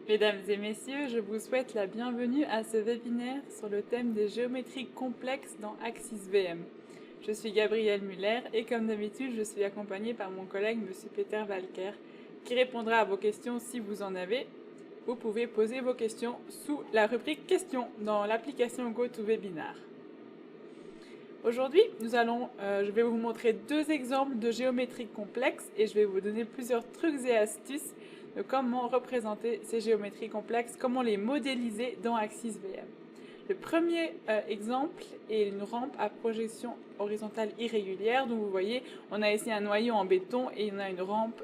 Mesdames et messieurs, je vous souhaite la bienvenue à ce webinaire sur le thème des géométries complexes dans AXIS-VM. Je suis Gabrielle Muller et comme d'habitude, je suis accompagnée par mon collègue M. Peter Walker qui répondra à vos questions si vous en avez. Vous pouvez poser vos questions sous la rubrique questions dans l'application GoToWebinar. Aujourd'hui, je vais vous montrer deux exemples de géométries complexes et je vais vous donner plusieurs trucs et astuces de comment représenter ces géométries complexes, comment les modéliser dans AXIS-VM. Le premier exemple est une rampe à projection horizontale irrégulière. Donc vous voyez, on a ici un noyau en béton et on a une rampe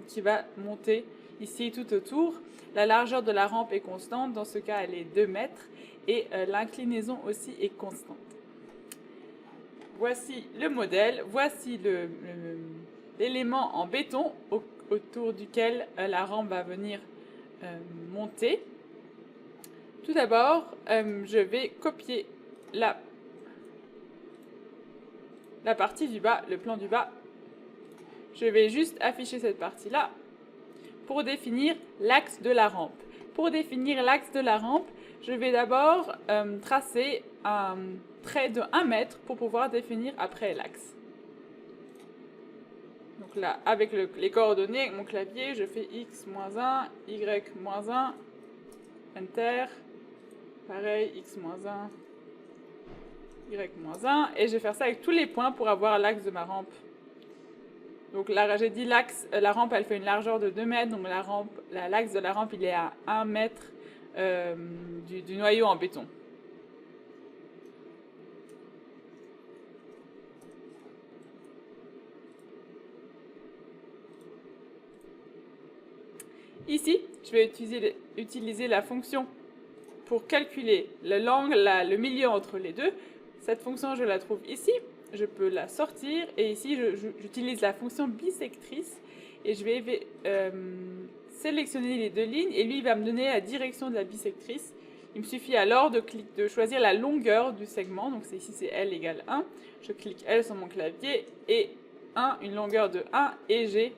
qui va monter ici tout autour. La largeur de la rampe est constante, dans ce cas elle est 2 mètres et l'inclinaison aussi est constante. Voici le modèle, voici l'élément en béton autour duquel la rampe va venir monter. Tout d'abord, je vais copier la partie du bas, le plan du bas. Je vais juste afficher cette partie-là pour définir l'axe de la rampe. Pour définir l'axe de la rampe, je vais d'abord tracer un trait de 1 mètre pour pouvoir définir après l'axe. Donc là, avec les coordonnées, avec mon clavier, je fais x-1, y-1, enter, pareil, x-1, y-1, et je vais faire ça avec tous les points pour avoir l'axe de ma rampe. Donc là, j'ai dit l'axe, la rampe, elle fait une largeur de 2 mètres, donc l'axe de la rampe, il est à 1 mètre du noyau en béton. Ici, je vais utiliser la fonction pour calculer l'angle, le milieu entre les deux. Cette fonction, je la trouve ici. Je peux la sortir et ici, j'utilise la fonction bisectrice et je vais sélectionner les deux lignes et lui, il va me donner la direction de la bisectrice. Il me suffit alors de choisir la longueur du segment. Donc ici, c'est L égale 1. Je clique L sur mon clavier et 1, une longueur de 1 et j'ai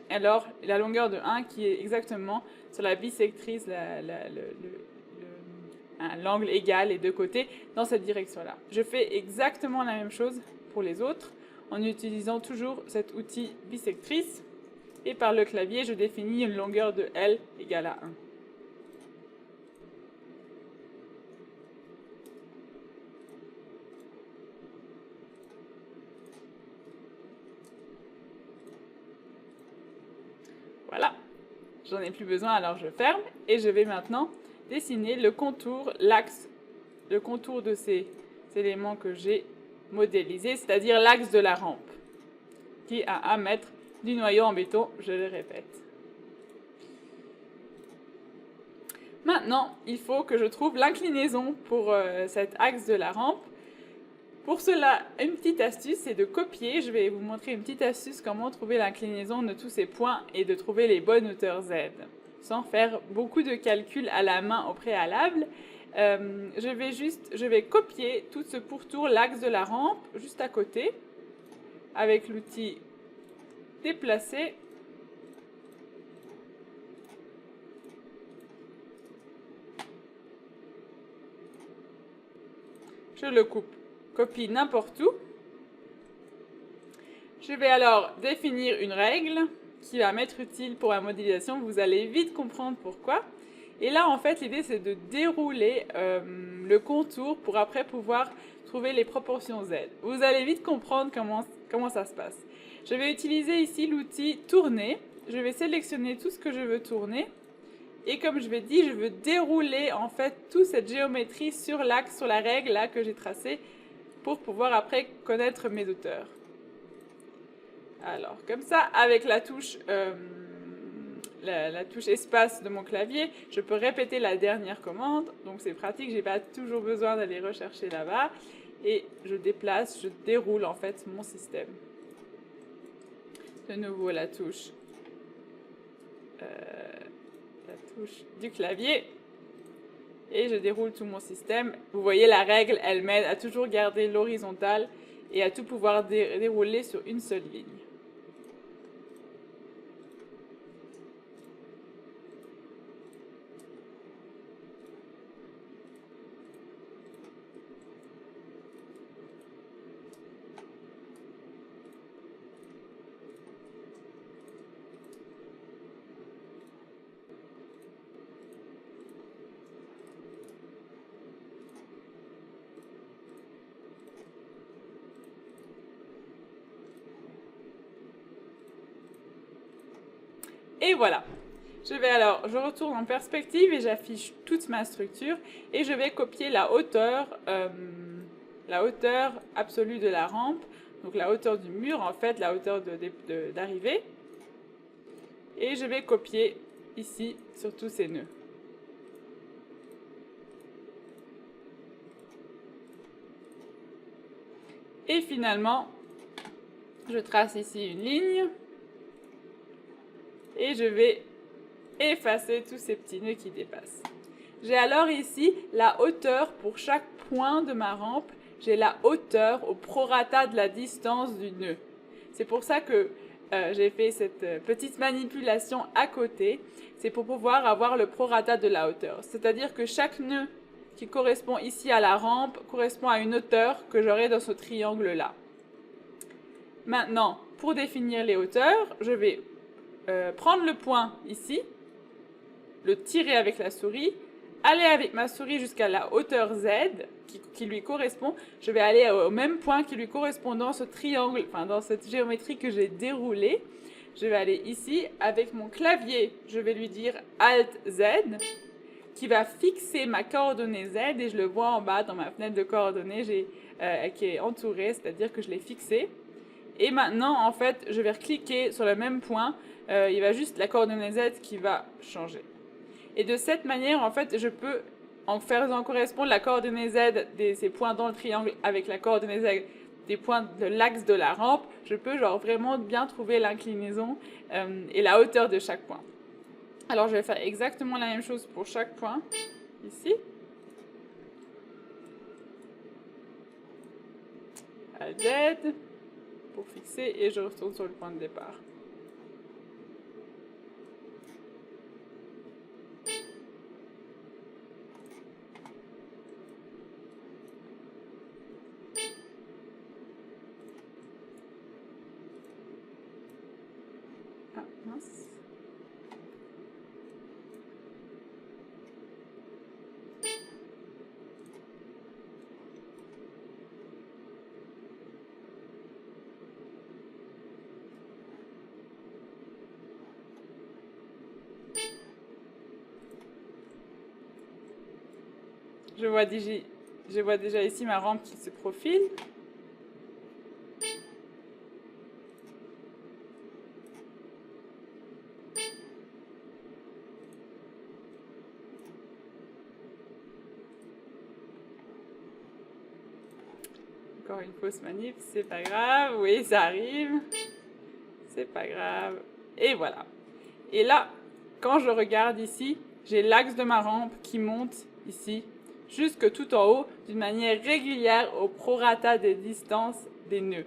alors la longueur de 1 qui est exactement sur la bisectrice, l'angle égal les deux côtés dans cette direction-là. Je fais exactement la même chose pour les autres en utilisant toujours cet outil bisectrice et par le clavier, je définis une longueur de L égale à 1. Voilà, j'en ai plus besoin, alors je ferme et je vais maintenant dessiner le contour, l'axe, le contour de ces éléments que j'ai modélisés, c'est-à-dire l'axe de la rampe, qui est à 1 mètre du noyau en béton, je le répète. Maintenant, il faut que je trouve l'inclinaison pour cet axe de la rampe. Pour cela, une petite astuce, c'est de copier. Je vais vous montrer une petite astuce comment trouver l'inclinaison de tous ces points et de trouver les bonnes hauteurs Z, sans faire beaucoup de calculs à la main au préalable. Je vais copier tout ce pourtour, l'axe de la rampe, juste à côté, avec l'outil déplacer. Je le copie n'importe où. Je vais alors définir une règle qui va m'être utile pour la modélisation. Vous allez vite comprendre pourquoi. Et là, en fait, l'idée, c'est de dérouler le contour pour après pouvoir trouver les proportions Z. Vous allez vite comprendre comment ça se passe. Je vais utiliser ici l'outil tourner. Je vais sélectionner tout ce que je veux tourner. Et comme je l'ai dit, je veux dérouler en fait toute cette géométrie sur l'axe, sur la règle là que j'ai tracée pour pouvoir après connaître mes hauteurs. Alors, comme ça, avec la touche espace de mon clavier, je peux répéter la dernière commande. Donc c'est pratique, je n'ai pas toujours besoin d'aller rechercher là-bas. Et je déplace, je déroule en fait mon système. De nouveau la touche du clavier. Et je déroule tout mon système. Vous voyez, la règle, elle m'aide à toujours garder l'horizontale et à tout pouvoir dérouler sur une seule ligne. Et voilà. Je retourne en perspective et j'affiche toute ma structure et je vais copier la hauteur absolue de la rampe, donc la hauteur du mur en fait, la hauteur d'arrivée. Et je vais copier ici sur tous ces nœuds. Et finalement, je trace ici une ligne et je vais effacer tous ces petits nœuds qui dépassent. J'ai alors ici la hauteur pour chaque point de ma rampe. J'ai la hauteur au prorata de la distance du nœud. C'est pour ça que j'ai fait cette petite manipulation à côté. C'est pour pouvoir avoir le prorata de la hauteur. C'est-à-dire que chaque nœud qui correspond ici à la rampe correspond à une hauteur que j'aurai dans ce triangle-là. Maintenant, pour définir les hauteurs, je vais prendre le point ici, le tirer avec la souris, aller avec ma souris jusqu'à la hauteur Z qui lui correspond. Je vais aller au même point qui lui correspond dans ce triangle, enfin dans cette géométrie que j'ai déroulée. Je vais aller ici avec mon clavier, je vais lui dire Alt Z qui va fixer ma coordonnée Z et je le vois en bas dans ma fenêtre de coordonnées qui est entourée, c'est-à-dire que je l'ai fixée. Et maintenant, en fait, je vais cliquer sur le même point. Il va juste la coordonnée Z qui va changer. Et de cette manière, en fait, je peux, en faisant correspondre la coordonnée Z de ces points dans le triangle avec la coordonnée Z des points de l'axe de la rampe, je peux genre vraiment bien trouver l'inclinaison et la hauteur de chaque point. Alors, je vais faire exactement la même chose pour chaque point, ici. Alt Z pour fixer et je retourne sur le point de départ. Ah, mince. Je vois déjà ici ma rampe qui se profile. Encore une fausse manip, c'est pas grave. Oui, ça arrive. C'est pas grave. Et voilà. Et là, quand je regarde ici, j'ai l'axe de ma rampe qui monte ici, jusque tout en haut, d'une manière régulière au prorata des distances des nœuds.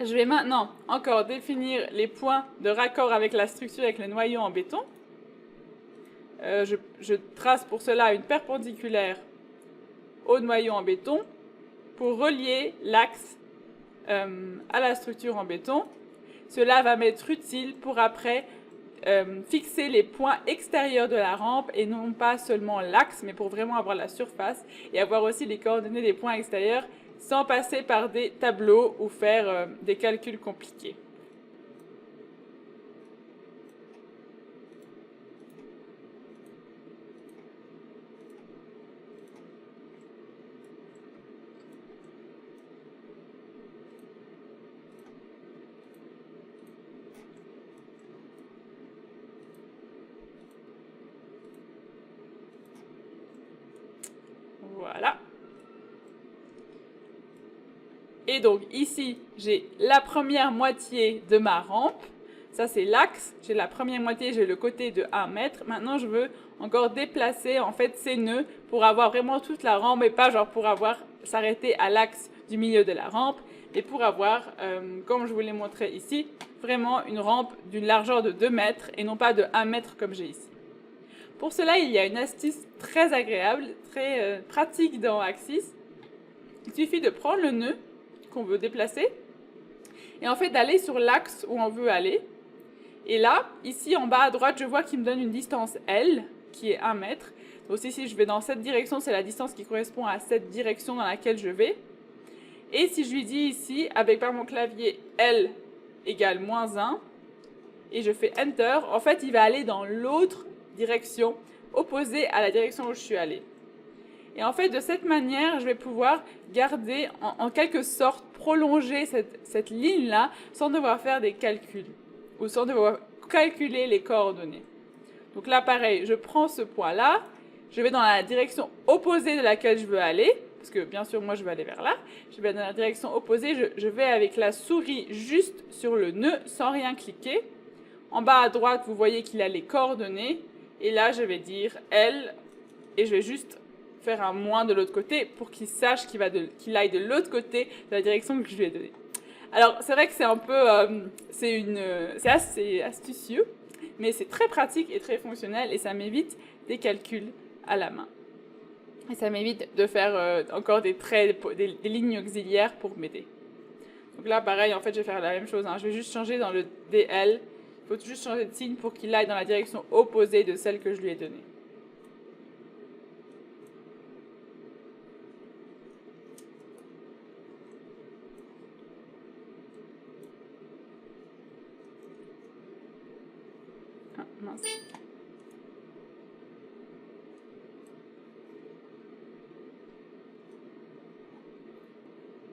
Je vais maintenant encore définir les points de raccord avec la structure avec le noyau en béton. Je trace pour cela une perpendiculaire au noyau en béton pour relier l'axe à la structure en béton. Cela va m'être utile pour après fixer les points extérieurs de la rampe et non pas seulement l'axe, mais pour vraiment avoir la surface et avoir aussi les coordonnées des points extérieurs sans passer par des tableaux ou faire des calculs compliqués. Voilà. Et donc ici, j'ai la première moitié de ma rampe. Ça, c'est l'axe. J'ai la première moitié, j'ai le côté de 1 mètre. Maintenant, je veux encore déplacer en fait ces nœuds pour avoir vraiment toute la rampe et pas genre pour avoir s'arrêter à l'axe du milieu de la rampe, mais pour avoir, comme je vous l'ai montré ici, vraiment une rampe d'une largeur de 2 mètres et non pas de 1 mètre comme j'ai ici. Pour cela, il y a une astuce très agréable, très pratique dans Axis. Il suffit de prendre le nœud qu'on veut déplacer et en fait d'aller sur l'axe où on veut aller. Et là, ici en bas à droite, je vois qu'il me donne une distance L qui est 1 mètre. Donc si je vais dans cette direction, c'est la distance qui correspond à cette direction dans laquelle je vais. Et si je lui dis ici, avec par mon clavier L égale -1, et je fais Enter, en fait, il va aller dans l'autre direction, opposée à la direction où je suis allée. Et en fait, de cette manière, je vais pouvoir garder, en quelque sorte, prolonger cette ligne-là sans devoir faire des calculs ou sans devoir calculer les coordonnées. Donc là, pareil, je prends ce point-là, je vais dans la direction opposée de laquelle je veux aller, parce que bien sûr, moi, je veux aller vers là. Je vais dans la direction opposée, je vais avec la souris juste sur le nœud sans rien cliquer. En bas à droite, vous voyez qu'il a les coordonnées. Et là, je vais dire L, et je vais juste faire un moins de l'autre côté pour qu'il sache qu'il aille de l'autre côté de la direction que je lui ai donnée. Alors, c'est vrai que c'est un peu, c'est assez astucieux, mais c'est très pratique et très fonctionnel et ça m'évite des calculs à la main. Et ça m'évite de faire encore des traits, des lignes auxiliaires pour m'aider. Donc là, pareil, en fait, je vais faire la même chose. Je vais juste changer dans le DL. Il faut juste changer de signe pour qu'il aille dans la direction opposée de celle que je lui ai donnée. Ah, mince.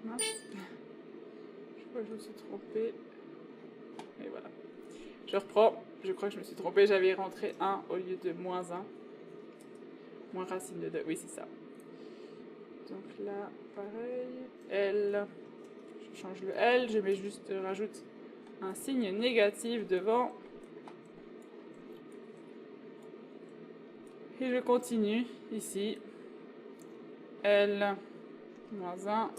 Mince. Je crois que je me suis trompée. Et voilà. Je reprends. Je crois que je me suis trompée. J'avais rentré 1 au lieu de moins 1. Moins racine de 2. Oui, c'est ça. Donc là, pareil. L. Je change le L. Je mets juste, rajoute un signe négatif devant. Et je continue ici. L moins 1.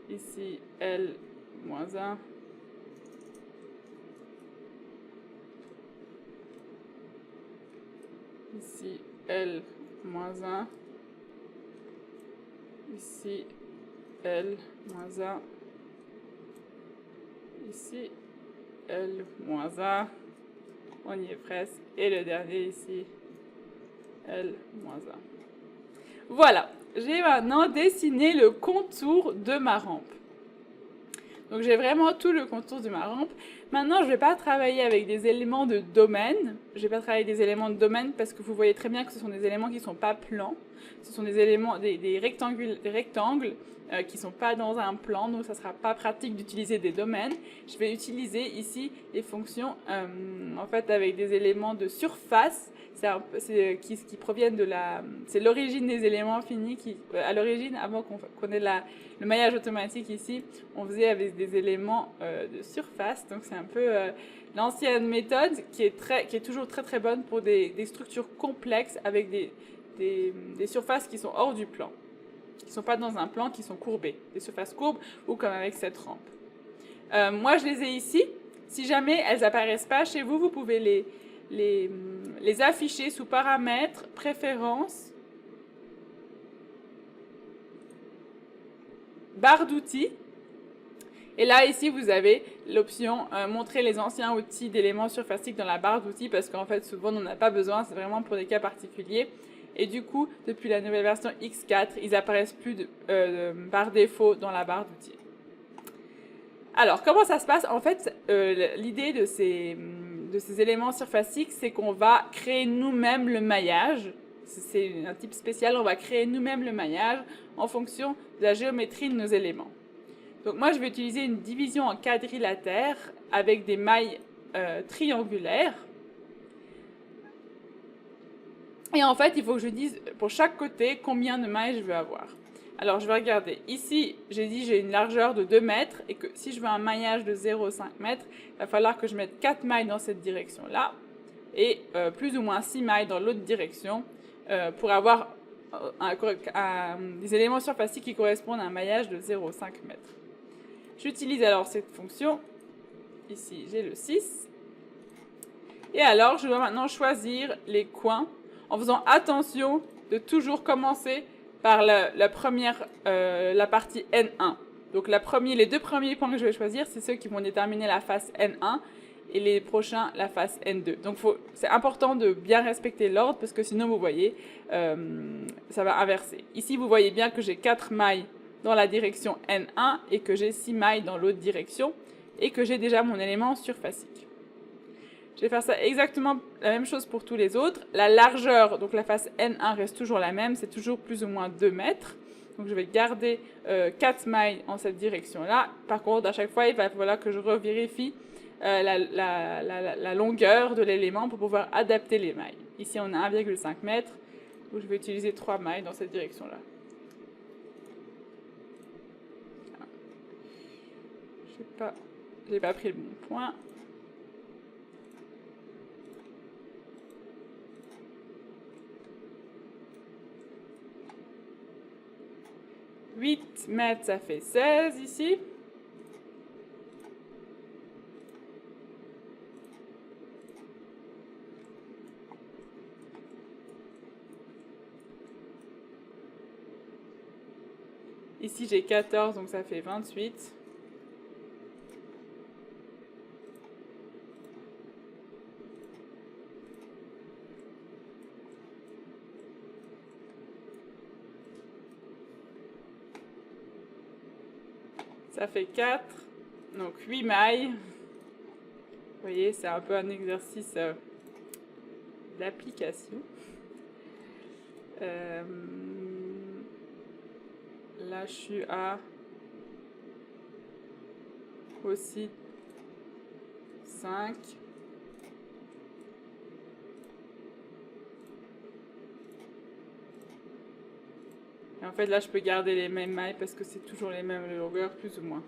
Ici, L moins 1. Ici, L moins 1. Ici, L moins 1. Ici, L moins 1. On y est presque. Et le dernier ici, L moins 1. Voilà, j'ai maintenant dessiné le contour de ma rampe. Donc j'ai vraiment tout le contour de ma rampe. Maintenant, je ne vais pas travailler avec des éléments de domaine. Je ne vais pas travailler des éléments de domaine parce que vous voyez très bien que ce sont des éléments qui ne sont pas plans. Ce sont des éléments, des rectangles qui ne sont pas dans un plan, donc ça ne sera pas pratique d'utiliser des domaines. Je vais utiliser ici les fonctions en fait avec des éléments de surface. Qui proviennent de c'est l'origine des éléments finis qui, à l'origine, avant qu'on ait le maillage automatique ici, on faisait avec des éléments de surface. Donc c'est un peu l'ancienne méthode qui est toujours très très bonne pour des structures complexes avec des surfaces qui sont hors du plan, qui ne sont pas dans un plan, qui sont courbées, des surfaces courbes ou comme avec cette rampe. Moi je les ai ici. Si jamais elles n'apparaissent pas chez vous, vous pouvez les afficher sous paramètres, préférences, barre d'outils. Et là, ici, vous avez l'option montrer les anciens outils d'éléments surfaciques dans la barre d'outils parce qu'en fait, souvent, on n'en a pas besoin. C'est vraiment pour des cas particuliers. Et du coup, depuis la nouvelle version X4, ils apparaissent plus par défaut dans la barre d'outils. Alors, comment ça se passe? En fait, l'idée de ces éléments surfaciques, c'est qu'on va créer nous-mêmes le maillage. C'est un type spécial, on va créer nous-mêmes le maillage en fonction de la géométrie de nos éléments. Donc moi, je vais utiliser une division en quadrilatère avec des mailles triangulaires. Et en fait, il faut que je dise pour chaque côté combien de mailles je veux avoir. Alors, je vais regarder. Ici, j'ai dit j'ai une largeur de 2 mètres et que si je veux un maillage de 0,5 mètres, il va falloir que je mette 4 mailles dans cette direction-là et plus ou moins 6 mailles dans l'autre direction pour avoir des éléments surfaciques qui correspondent à un maillage de 0,5 mètres. J'utilise alors cette fonction. Ici, j'ai le 6. Et alors, je dois maintenant choisir les coins en faisant attention de toujours commencer par la partie N1. Donc les 2 premiers points que je vais choisir, c'est ceux qui vont déterminer la face N1 et les prochains la face N2. Donc c'est important de bien respecter l'ordre parce que sinon vous voyez, ça va inverser. Ici vous voyez bien que j'ai 4 mailles dans la direction N1 et que j'ai 6 mailles dans l'autre direction et que j'ai déjà mon élément surfacique. Je vais faire ça exactement la même chose pour tous les autres. La largeur, donc la face N1 reste toujours la même, c'est toujours plus ou moins 2 mètres. Donc je vais garder 4 mailles en cette direction-là. Par contre, à chaque fois, il va falloir que je revérifie la longueur de l'élément pour pouvoir adapter les mailles. Ici, on a 1,5 m, donc je vais utiliser 3 mailles dans cette direction-là. Je n'ai pas pris le bon point. « 8 mètres, ça fait 16 ici. » Ici, j'ai 14, donc ça fait 28. Ça fait 4, donc 8 mailles. Vous voyez, c'est un peu un exercice d'application. Là, je suis à aussi 5. Et en fait, là, je peux garder les mêmes mailles parce que c'est toujours les mêmes longueurs, plus ou moins.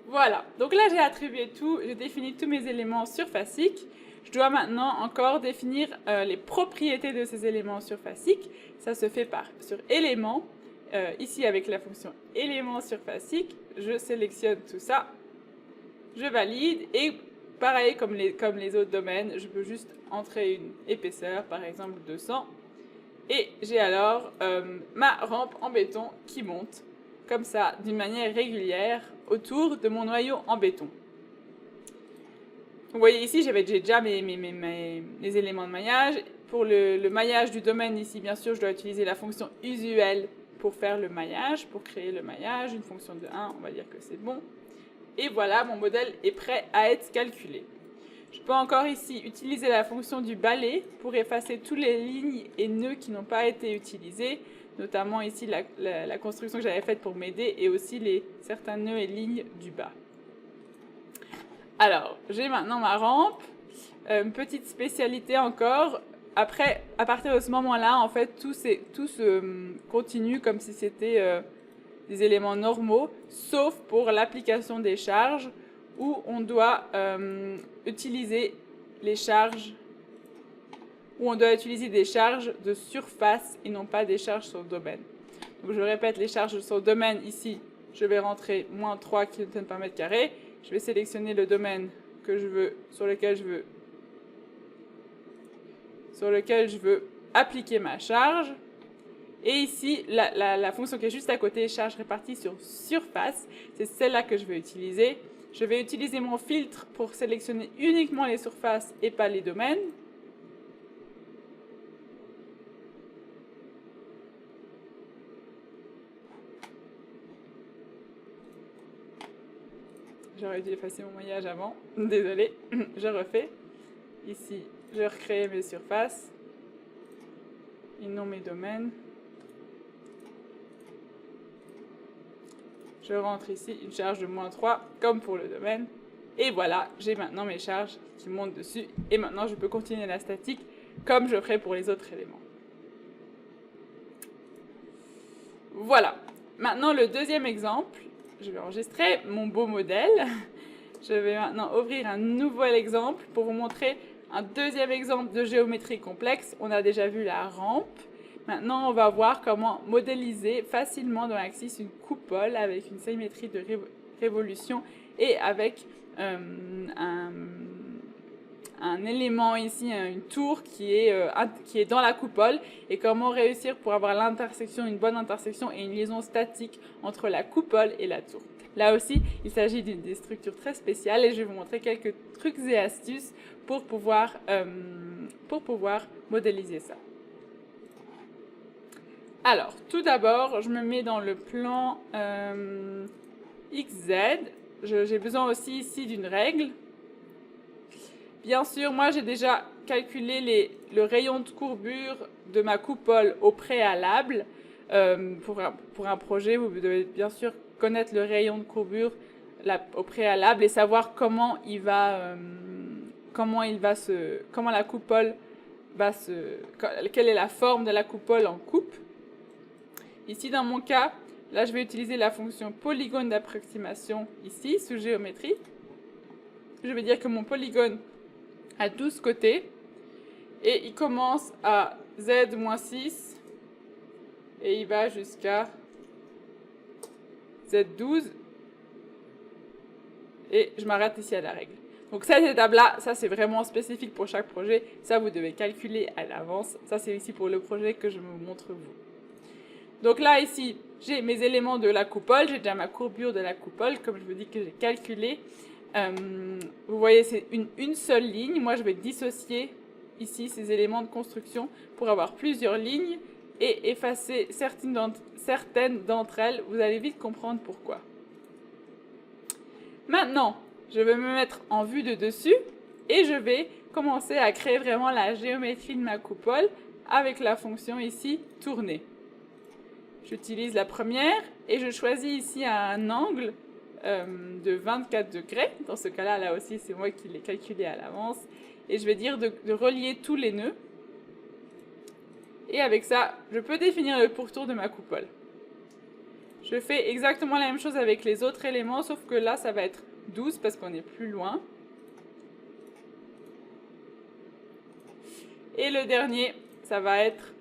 Voilà, donc là j'ai attribué tout, j'ai défini tous mes éléments surfaciques. Je dois maintenant encore définir les propriétés de ces éléments surfaciques. Ça se fait sur éléments. Ici avec la fonction élément surfacique, je sélectionne tout ça, je valide et pareil comme les autres domaines, je peux juste entrer une épaisseur, par exemple 200. Et j'ai alors ma rampe en béton qui monte comme ça, d'une manière régulière, autour de mon noyau en béton. Vous voyez ici, j'avais déjà les éléments de maillage. Pour le maillage du domaine ici, bien sûr, je dois utiliser la fonction usuelle pour faire le maillage, pour créer le maillage, une fonction de 1, on va dire que c'est bon. Et voilà, mon modèle est prêt à être calculé. Je peux encore ici utiliser la fonction du balai pour effacer toutes les lignes et nœuds qui n'ont pas été utilisés, notamment ici la construction que j'avais faite pour m'aider et aussi certains nœuds et lignes du bas. Alors, j'ai maintenant ma rampe. Une petite spécialité encore. Après, à partir de ce moment-là, en fait, tout se continue comme si c'était des éléments normaux, sauf pour l'application des charges, où on doit utiliser les charges, où on doit utiliser des charges de surface et non pas des charges sur le domaine. Donc je répète, les charges sur le domaine, ici, je vais rentrer moins 3 kN par mètre carré. Je vais sélectionner le domaine que je veux, sur lequel je veux appliquer ma charge. Et ici, la fonction qui est juste à côté, charge répartie sur surface, c'est celle-là que je vais utiliser. Je vais utiliser mon filtre pour sélectionner uniquement les surfaces et pas les domaines. J'aurais dû effacer mon maillage avant. Désolée, je refais. Ici, je recrée mes surfaces. Et non mes domaines. Je rentre ici une charge de moins 3, comme pour le domaine. Et voilà, j'ai maintenant mes charges qui montent dessus. Et maintenant, je peux continuer la statique comme je ferai pour les autres éléments. Voilà. Maintenant, le deuxième exemple. Je vais enregistrer mon beau modèle. Je vais maintenant ouvrir un nouvel exemple pour vous montrer un deuxième exemple de géométrie complexe. On a déjà vu la rampe. Maintenant, on va voir comment modéliser facilement dans l'Axis une coupole avec une symétrie de révolution et avec un élément ici, une tour qui est dans la coupole, et comment réussir pour avoir l'intersection, une bonne intersection et une liaison statique entre la coupole et la tour. Là aussi, il s'agit d'une des structures très spéciales et je vais vous montrer quelques trucs et astuces pour pouvoir modéliser ça. Alors, tout d'abord, je me mets dans le plan XZ. J'ai besoin aussi ici d'une règle. Bien sûr, moi j'ai déjà calculé le rayon de courbure de ma coupole au préalable. Pour un projet, vous devez bien sûr connaître le rayon de courbure au préalable et savoir comment la coupole quelle est la forme de la coupole en coupe. Ici, dans mon cas, là, je vais utiliser la fonction polygone d'approximation ici, sous géométrie. Je vais dire que mon polygone a 12 côtés et il commence à Z-6 et il va jusqu'à Z12 et je m'arrête ici à la règle. Donc cette étape-là, ça c'est vraiment spécifique pour chaque projet. Ça, vous devez calculer à l'avance. Ça, c'est ici pour le projet que je vous montre vous. Donc là, ici, j'ai mes éléments de la coupole. J'ai déjà ma courbure de la coupole, comme je vous dis que j'ai calculé. Vous voyez, c'est une seule ligne. Moi, je vais dissocier ici ces éléments de construction pour avoir plusieurs lignes et effacer certaines d'entre elles. Vous allez vite comprendre pourquoi. Maintenant, je vais me mettre en vue de dessus et je vais commencer à créer vraiment la géométrie de ma coupole avec la fonction ici tourner. J'utilise la première et je choisis ici un angle de 24 degrés. Dans ce cas-là, là aussi, c'est moi qui l'ai calculé à l'avance. Et je vais dire de relier tous les nœuds. Et avec ça, je peux définir le pourtour de ma coupole. Je fais exactement la même chose avec les autres éléments, sauf que là, ça va être 12 parce qu'on est plus loin. Et le dernier, ça va être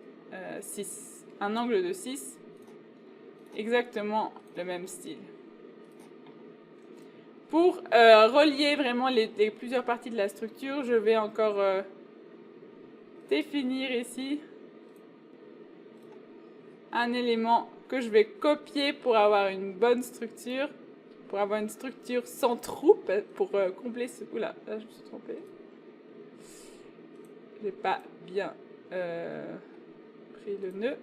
6. Un angle de 6. Exactement le même style. Pour relier vraiment les plusieurs parties de la structure, je vais encore définir ici un élément que je vais copier pour avoir une bonne structure, pour avoir une structure sans trou, pour combler ce... Oula, là je me suis trompée. Je n'ai pas bien pris le nœud.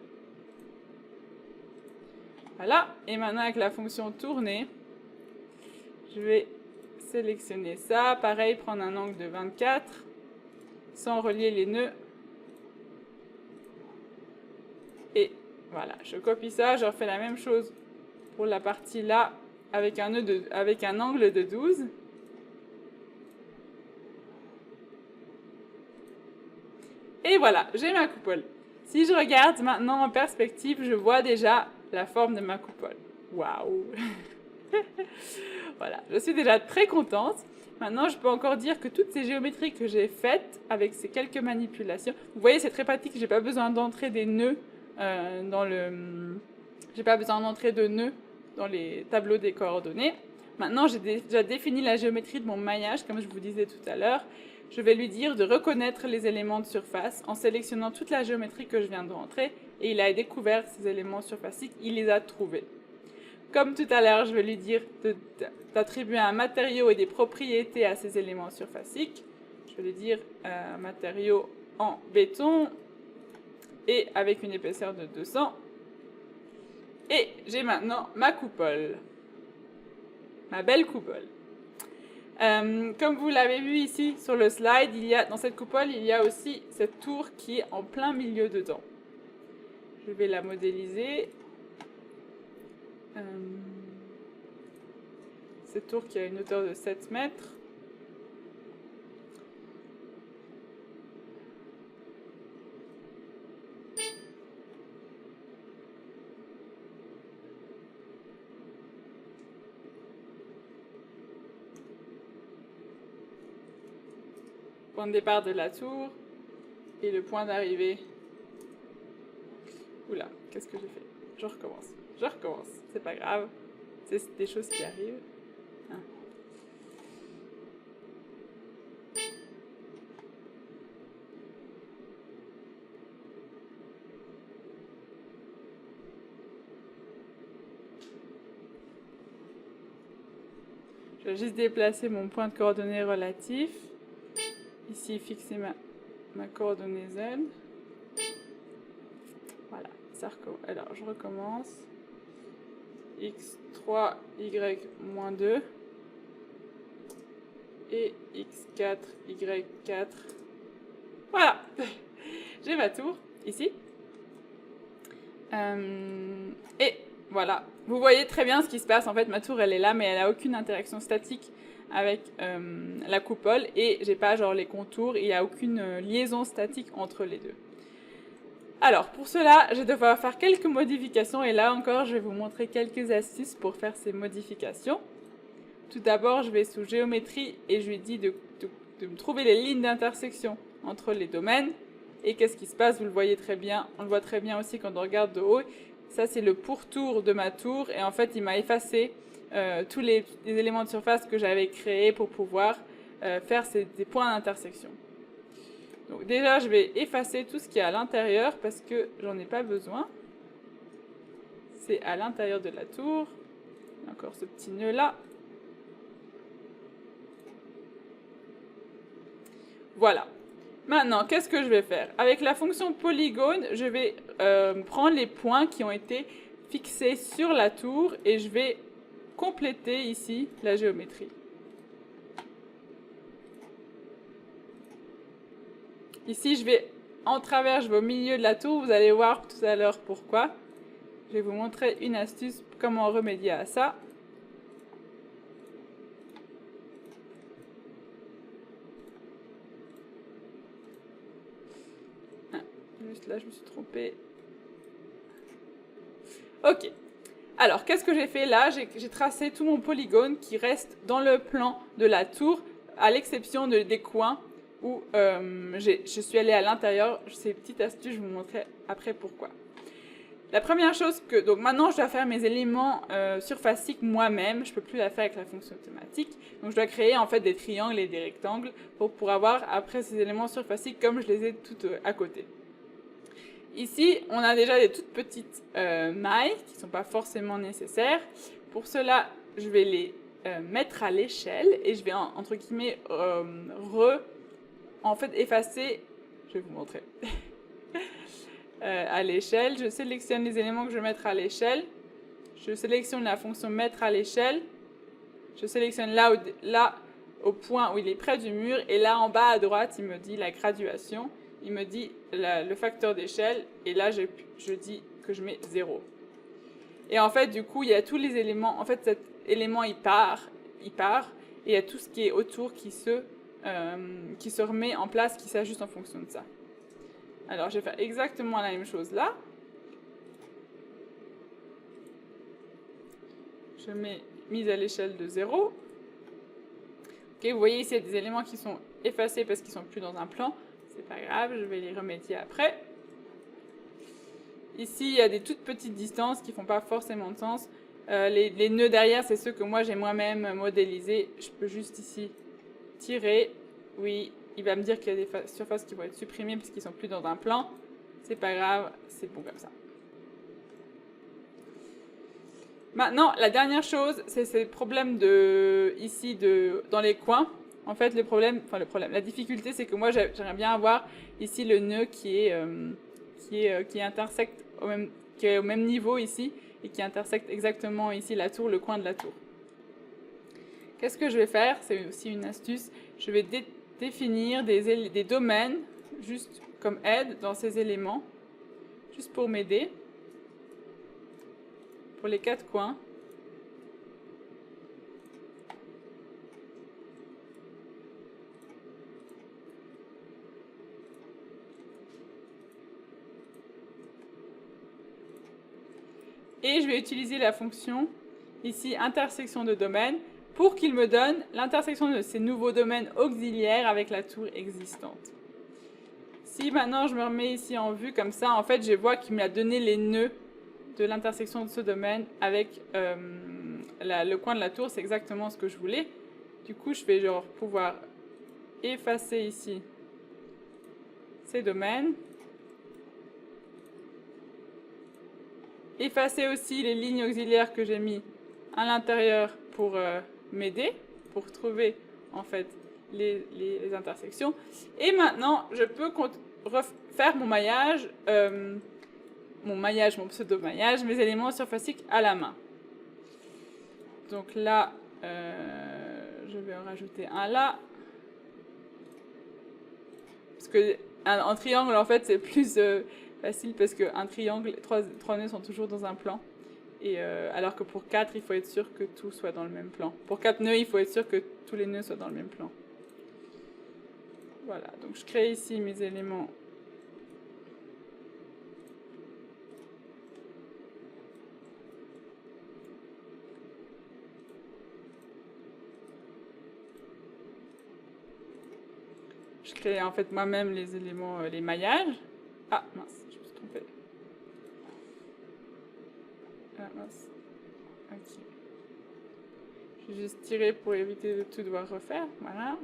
Voilà, et maintenant avec la fonction tourner, je vais sélectionner ça. Pareil, prendre un angle de 24, sans relier les nœuds. Et voilà, je copie ça, je refais la même chose pour la partie là, avec un angle de 12. Et voilà, j'ai ma coupole. Si je regarde maintenant en perspective, je vois déjà la forme de ma coupole. Waouh! Voilà, je suis déjà très contente. Maintenant, je peux encore dire que toutes ces géométries que j'ai faites avec ces quelques manipulations, vous voyez, c'est très pratique, j'ai pas besoin d'entrer des nœuds j'ai pas besoin d'entrer de nœuds dans les tableaux des coordonnées. Maintenant, j'ai déjà défini la géométrie de mon maillage, comme je vous disais tout à l'heure. Je vais lui dire de reconnaître les éléments de surface en sélectionnant toute la géométrie que je viens de rentrer et il a découvert ces éléments surfaciques, il les a trouvés. Comme tout à l'heure, je vais lui dire d'attribuer un matériau et des propriétés à ces éléments surfaciques. Je vais lui dire un matériau en béton et avec une épaisseur de 200. Et j'ai maintenant ma coupole, ma belle coupole. Comme vous l'avez vu ici sur le slide, dans cette coupole, il y a aussi cette tour qui est en plein milieu dedans. Je vais la modéliser. Cette tour qui a une hauteur de 7 mètres. Point de départ de la tour et le point d'arrivée. Oula, qu'est-ce que j'ai fait? Je recommence, c'est pas grave, c'est des choses qui arrivent. Je vais juste déplacer mon point de coordonnées relatif. Ici, fixer ma coordonnée Z. Voilà, ça recommence. Alors, je recommence. X3, Y-2. Et X4, Y4. Voilà. J'ai ma tour, ici. Et voilà. Vous voyez très bien ce qui se passe. En fait, ma tour, elle est là, mais elle n'a aucune interaction statique avec la coupole. Et j'ai pas genre les contours. Il n'y a aucune liaison statique entre les deux. Alors, pour cela, je vais devoir faire quelques modifications. Et là encore, je vais vous montrer quelques astuces pour faire ces modifications. Tout d'abord, je vais sous géométrie et je lui dis de me trouver les lignes d'intersection entre les domaines. Et qu'est-ce qui se passe? Vous le voyez très bien. On le voit très bien aussi quand on regarde de haut. Ça, c'est le pourtour de ma tour. Et en fait, il m'a effacé tous les éléments de surface que j'avais créés pour pouvoir faire des points d'intersection. Donc déjà, je vais effacer tout ce qui est à l'intérieur parce que j'en ai pas besoin. C'est à l'intérieur de la tour. Encore ce petit nœud là. Voilà. Maintenant, qu'est-ce que je vais faire? Avec la fonction polygone, je vais prendre les points qui ont été fixés sur la tour et je vais compléter ici la géométrie. Ici, je vais en travers, je vais au milieu de la tour. Vous allez voir tout à l'heure pourquoi. Je vais vous montrer une astuce, comment remédier à ça. Juste là, je me suis trompée. Ok. Alors, qu'est-ce que j'ai fait là? J'ai tracé tout mon polygone qui reste dans le plan de la tour, à l'exception des coins où je suis allée à l'intérieur. Ces petites astuces, je vous montrerai après pourquoi. La première chose que... Donc maintenant, je dois faire mes éléments surfaciques moi-même. Je ne peux plus la faire avec la fonction automatique. Donc je dois créer en fait des triangles et des rectangles pour avoir après ces éléments surfaciques comme je les ai toutes à côté. Ici, on a déjà des toutes petites mailles qui ne sont pas forcément nécessaires. Pour cela, je vais les mettre à l'échelle et je vais, entre guillemets, en fait, effacer... Je vais vous montrer. À l'échelle, je sélectionne les éléments que je vais mettre à l'échelle. Je sélectionne la fonction mettre à l'échelle. Je sélectionne là au point où il est près du mur. Et là, en bas à droite, il me dit la graduation. Il me dit le facteur d'échelle, et là, je dis que je mets 0. Et en fait, du coup, il y a tous les éléments. En fait, cet élément, il part, et il y a tout ce qui est autour qui se remet en place, qui s'ajuste en fonction de ça. Alors, je vais faire exactement la même chose là. Je mets mise à l'échelle de 0. Ok, vous voyez ici, il y a des éléments qui sont effacés parce qu'ils ne sont plus dans un plan. C'est pas grave, je vais les remédier après. Ici, il y a des toutes petites distances qui ne font pas forcément de sens. Les nœuds derrière, c'est ceux que moi j'ai moi-même modélisés. Je peux juste ici tirer. Oui, il va me dire qu'il y a des surfaces qui vont être supprimées parce qu'ils ne sont plus dans un plan. C'est pas grave, c'est bon comme ça. Maintenant, la dernière chose, c'est ces problèmes ici dans les coins. En fait, la difficulté, c'est que moi, j'aimerais bien avoir ici le nœud qui intersecte qui est au même niveau ici et qui intersecte exactement ici la tour, le coin de la tour. Qu'est-ce que je vais faire? C'est aussi une astuce. Je vais définir des domaines, juste comme aide dans ces éléments, juste pour m'aider, pour les 4 coins. Et je vais utiliser la fonction, ici, intersection de domaines, pour qu'il me donne l'intersection de ces nouveaux domaines auxiliaires avec la tour existante. Si maintenant je me remets ici en vue comme ça, en fait, je vois qu'il m'a donné les nœuds de l'intersection de ce domaine avec le coin de la tour. C'est exactement ce que je voulais. Du coup, je vais pouvoir effacer ici ces domaines. Effacer aussi les lignes auxiliaires que j'ai mis à l'intérieur pour m'aider. pour trouver en fait les intersections. Et maintenant, je peux refaire mon maillage, mon pseudo-maillage, mes éléments surfaciques à la main. Donc là, je vais en rajouter un là. Parce que en triangle, en fait, c'est plus facile parce qu'un triangle, trois nœuds sont toujours dans un plan. Et alors que pour 4, il faut être sûr que tout soit dans le même plan. Pour 4 nœuds, il faut être sûr que tous les nœuds soient dans le même plan. Voilà, donc je crée ici mes éléments. Je crée en fait moi-même les éléments, les maillages. Ah mince, je me suis trompée. Ah mince. Ok. Je vais juste tirer pour éviter de tout devoir refaire. Voilà.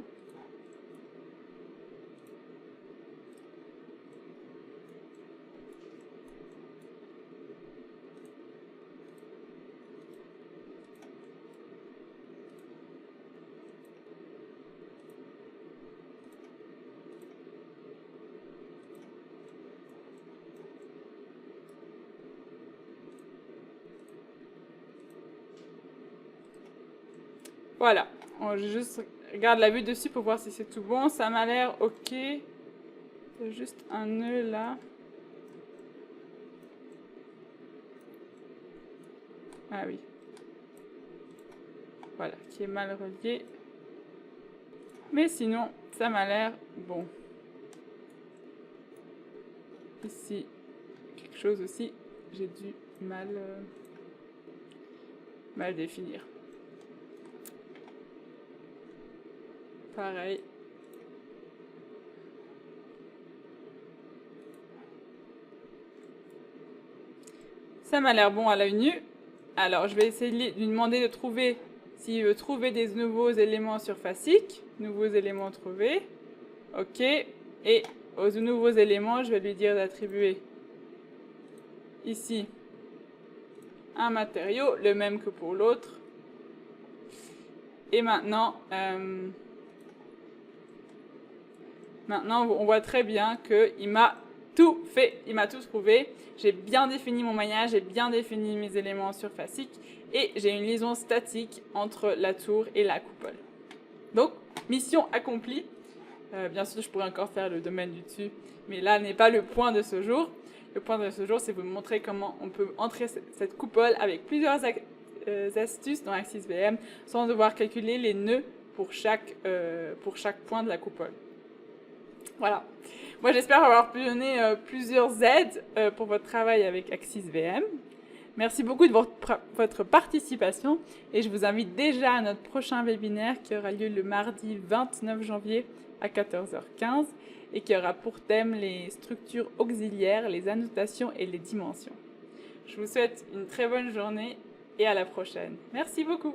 Voilà, je juste regarde la vue dessus pour voir si c'est tout bon. Ça m'a l'air ok. Il y a juste un nœud là. Ah oui. Voilà, qui est mal relié. Mais sinon, ça m'a l'air bon. Ici, quelque chose aussi, j'ai dû mal définir. Pareil. Ça m'a l'air bon à l'œil nu. Alors, je vais essayer de lui demander de trouver, s'il veut trouver des nouveaux éléments surfaciques. Nouveaux éléments trouvés. OK. Et aux nouveaux éléments, je vais lui dire d'attribuer ici un matériau, le même que pour l'autre. Et maintenant, on voit très bien qu'il m'a tout fait, il m'a tout trouvé. J'ai bien défini mon maillage, j'ai bien défini mes éléments surfaciques et j'ai une liaison statique entre la tour et la coupole. Donc, mission accomplie. Bien sûr, je pourrais encore faire le domaine du dessus, mais là n'est pas le point de ce jour. Le point de ce jour, c'est vous montrer comment on peut entrer cette coupole avec plusieurs astuces dans AxisVM sans devoir calculer les nœuds pour chaque point de la coupole. Voilà. Moi, j'espère avoir pu donner plusieurs aides pour votre travail avec AxisVM. Merci beaucoup de votre participation et je vous invite déjà à notre prochain webinaire qui aura lieu le mardi 29 janvier à 14h15 et qui aura pour thème les structures auxiliaires, les annotations et les dimensions. Je vous souhaite une très bonne journée et à la prochaine. Merci beaucoup.